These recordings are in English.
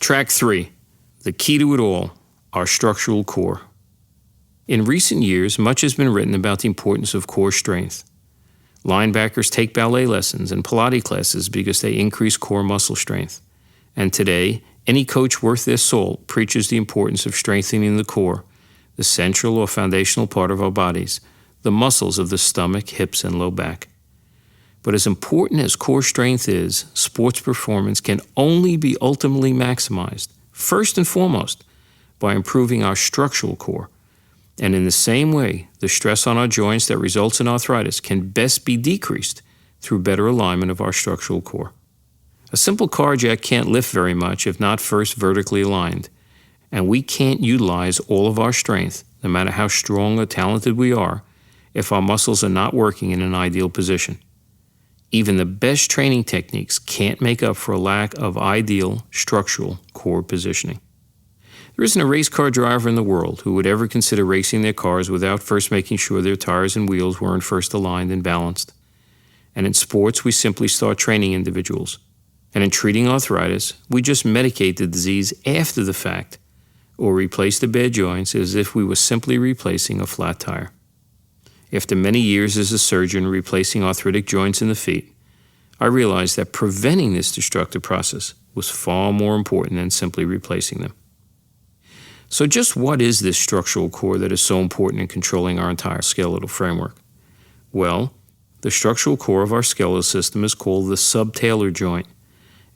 Track 3, the key to it all, our structural core. In recent years, much has been written about the importance of core strength. Linebackers take ballet lessons and Pilates classes because they increase core muscle strength. And today, any coach worth their salt preaches the importance of strengthening the core, the central or foundational part of our bodies, the muscles of the stomach, hips, and low back. But as important as core strength is, sports performance can only be ultimately maximized, first and foremost, by improving our structural core. And in the same way, the stress on our joints that results in arthritis can best be decreased through better alignment of our structural core. A simple car jack can't lift very much if not first vertically aligned, and we can't utilize all of our strength, no matter how strong or talented we are, if our muscles are not working in an ideal position. Even the best training techniques can't make up for a lack of ideal structural core positioning. There isn't a race car driver in the world who would ever consider racing their cars without first making sure their tires and wheels weren't first aligned and balanced. And in sports, we simply start training individuals. And in treating arthritis, we just medicate the disease after the fact, or replace the bad joints as if we were simply replacing a flat tire. After many years as a surgeon replacing arthritic joints in the feet, I realized that preventing this destructive process was far more important than simply replacing them. So just what is this structural core that is so important in controlling our entire skeletal framework? Well, the structural core of our skeletal system is called the subtalar joint,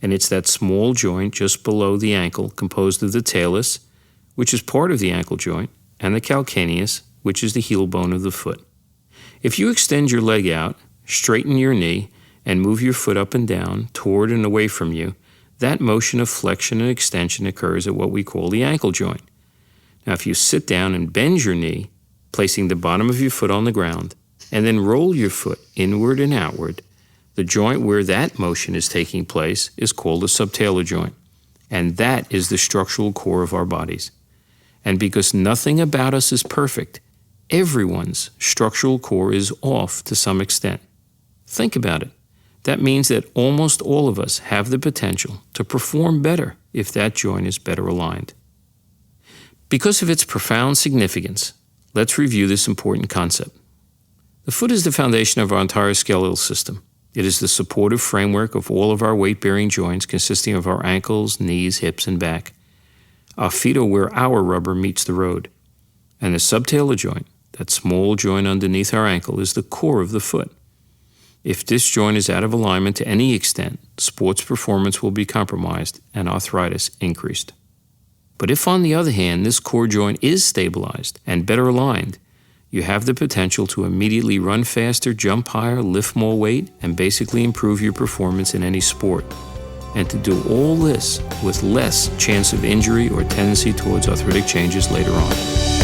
and it's that small joint just below the ankle composed of the talus, which is part of the ankle joint, and the calcaneus, which is the heel bone of the foot. If you extend your leg out, straighten your knee, and move your foot up and down, toward and away from you, that motion of flexion and extension occurs at what we call the ankle joint. Now, if you sit down and bend your knee, placing the bottom of your foot on the ground, and then roll your foot inward and outward, the joint where that motion is taking place is called the subtalar joint, and that is the structural core of our bodies. And because nothing about us is perfect, everyone's structural core is off to some extent. Think about it. That means that almost all of us have the potential to perform better if that joint is better aligned. Because of its profound significance, let's review this important concept. The foot is the foundation of our entire skeletal system. It is the supportive framework of all of our weight-bearing joints consisting of our ankles, knees, hips, and back. Our feet are where our rubber meets the road. And the subtalar joint, that small joint underneath our ankle, is the core of the foot. If this joint is out of alignment to any extent, sports performance will be compromised and arthritis increased. But if, on the other hand, this core joint is stabilized and better aligned, you have the potential to immediately run faster, jump higher, lift more weight, and basically improve your performance in any sport. And to do all this with less chance of injury or tendency towards arthritic changes later on.